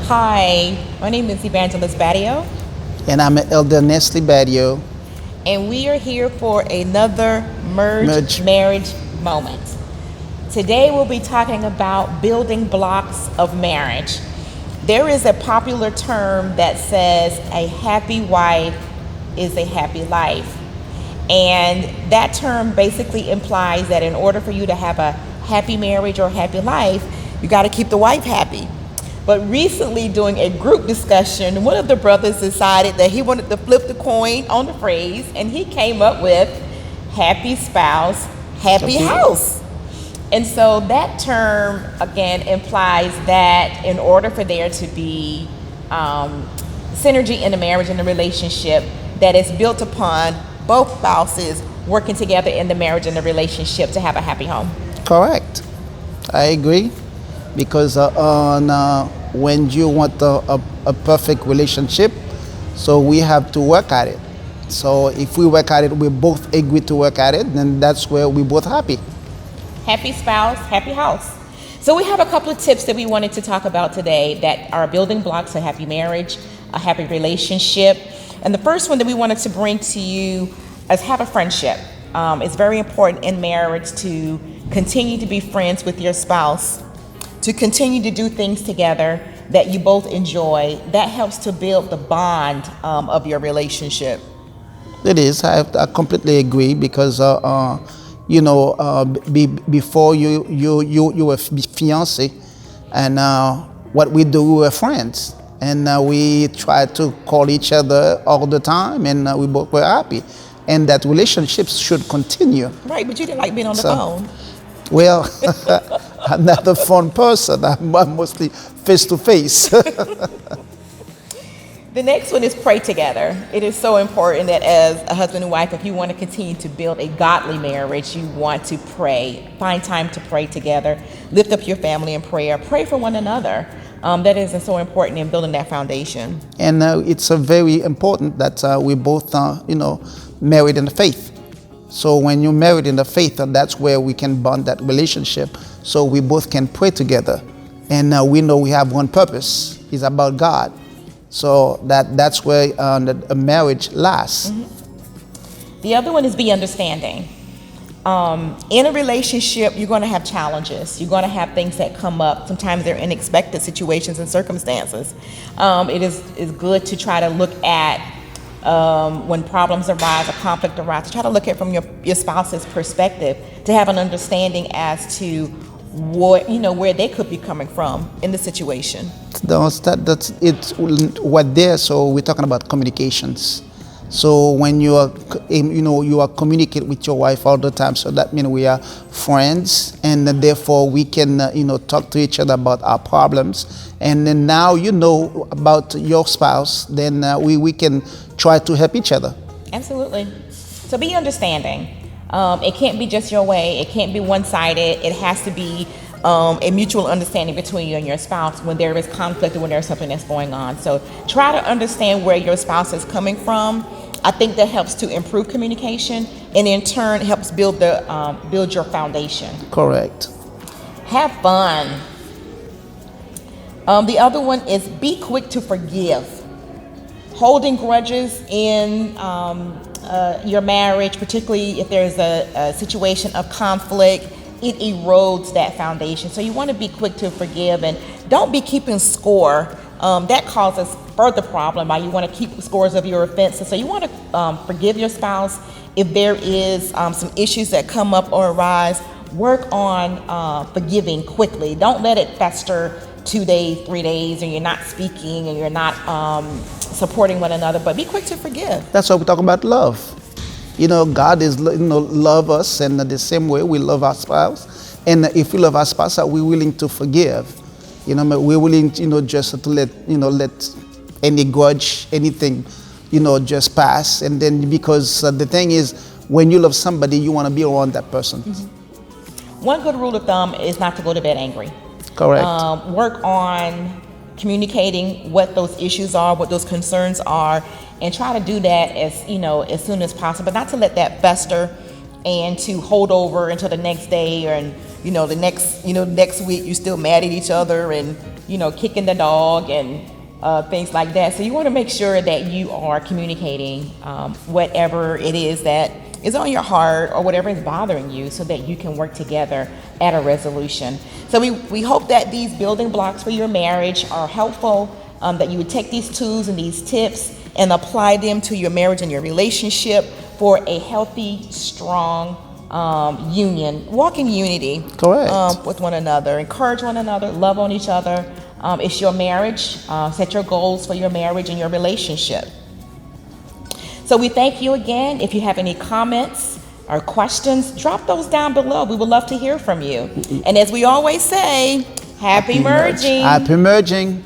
Hi, my name is Evangelist Badio, And I'm Elder Nesly Badio. and we are here for another Merge. merge marriage moment. Today we'll be talking about building blocks of marriage. There is a popular term that says a happy wife is a happy life. And that term basically implies that in order for you to have a happy marriage or happy life, you got to keep the wife happy. But recently, doing a group discussion, one of the brothers decided that he wanted to flip the coin on the phrase, and he came up with happy spouse, happy house. And so that term, again, implies that in order for there to be synergy in the marriage and the relationship that is built upon both spouses working together in the marriage and the relationship to have a happy home. Correct. I agree. Because when you want a perfect relationship, so we have to work at it. So if we work at it, we both agree to work at it, then that's where we both happy. Happy spouse, happy house. So we have a couple of tips that we wanted to talk about today that are building blocks of happy marriage, a happy relationship. And the first one that we wanted to bring to you is have a friendship. It's very important in marriage to continue to be friends with your spouse, to continue to do things together that you both enjoy. That helps to build the bond of your relationship. It is. I completely agree because before you were fiance, and what we do, we were friends, and we try to call each other all the time, and we both were happy, and that relationships should continue. Right, but you didn't like being on the phone. Well, I'm not a phone person. I'm mostly face to face. The next one is pray together. It is so important that as a husband and wife, if you want to continue to build a godly marriage, you want to pray. Find time to pray together. Lift up your family in prayer. Pray for one another. That is so important in building that foundation. And it's very important that we both, married in the faith. So when you're married in the faith, that's where we can bond that relationship. So we both can pray together. And we know we have one purpose. It's about God. So that's where a marriage lasts. Mm-hmm. The other one is be understanding. In a relationship, you're going to have challenges. You're going to have things that come up. Sometimes they're unexpected situations and circumstances. It is good to try to look at when problems arise or conflict arises, try to look at it from your spouse's perspective to have an understanding as to where they could be coming from in the situation. That's it's what there. So we're talking about communications. So when you are communicate with your wife all the time, so that means we are friends, and therefore we can talk to each other about our problems, and then now about your spouse, then we can try to help each other. Absolutely. So be understanding. It can't be just your way. It can't be one-sided. It has to be a mutual understanding between you and your spouse when there is conflict or when there's something that's going on. So try to understand where your spouse is coming from. I think that helps to improve communication, and in turn helps build your foundation. Correct. Have fun. The other one is be quick to forgive. Holding grudges in your marriage, particularly if there's a situation of conflict, it erodes that foundation. So you want to be quick to forgive, and don't be keeping score. That causes further problem. You want to keep scores of your offenses. So you want to forgive your spouse. If there is some issues that come up or arise, work on forgiving quickly. Don't let it fester 2 days, 3 days, and you're not speaking and you're not supporting one another, but be quick to forgive. That's why we talk about love. God is, love us, and the same way we love our spouse. And if we love our spouse, we're willing to forgive. We're willing, just to let any grudge, anything, just pass. And then because the thing is, when you love somebody, you want to be around that person. Mm-hmm. One good rule of thumb is not to go to bed angry. Correct. Work on communicating what those issues are, what those concerns are, and try to do that as soon as possible, but not to let that fester and to hold over until the next day, or the next week you're still mad at each other and kicking the dog and things like that. So you want to make sure that you are communicating whatever it is that is on your heart or whatever is bothering you, so that you can work together at a resolution. So we hope that these building blocks for your marriage are helpful, that you would take these tools and these tips and apply them to your marriage and your relationship for a healthy, strong union. Walk in unity. Correct. With one another. Encourage one another. Love on each other. It's your marriage. Set your goals for your marriage and your relationship. So we thank you again. If you have any comments or questions, drop those down below. We would love to hear from you. And as we always say, happy merging. Happy merging.